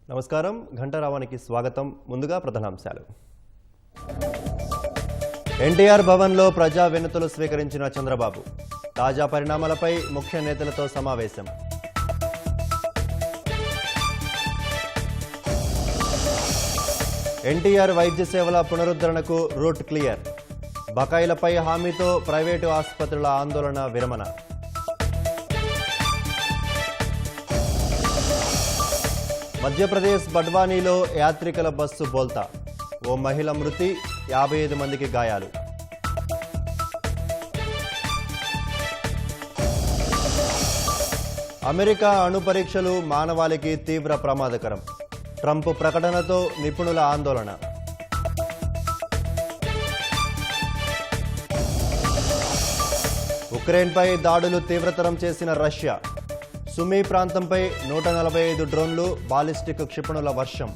నమస్కారం ఘంటారావానికి స్వాగతం. ముందుగా ప్రధానాంశాలు. ఎన్టీఆర్ భవన్లో ప్రజా వినతులు స్వీకరించిన చంద్రబాబు. తాజా పరిణామాలపై ముఖ్య నేతలతో సమావేశం. ఎన్టీఆర్ వైద్య సేవల పునరుద్ధరణకు రూట్ క్లియర్. బకాయిలపై హామీతో ప్రైవేటు ఆసుపత్రుల ఆందోళన విరమణ. మధ్యప్రదేశ్ బడ్వానీలో యాత్రికుల బస్సు బోల్తా. ఓ మహిళ మృతి, 55 మందికి గాయాలు. అమెరికా అణు పరీక్షలు మానవాళికి తీవ్ర ప్రమాదకరం. ట్రంప్ ప్రకటనతో నిపుణుల ఆందోళన. ఉక్రెయిన్పై దాడులు తీవ్రతరం చేసిన రష్యా. సుమీ ప్రాంతంపై 145 డ్రోన్లు, బాలిస్టిక్ క్షిపణుల వర్షం.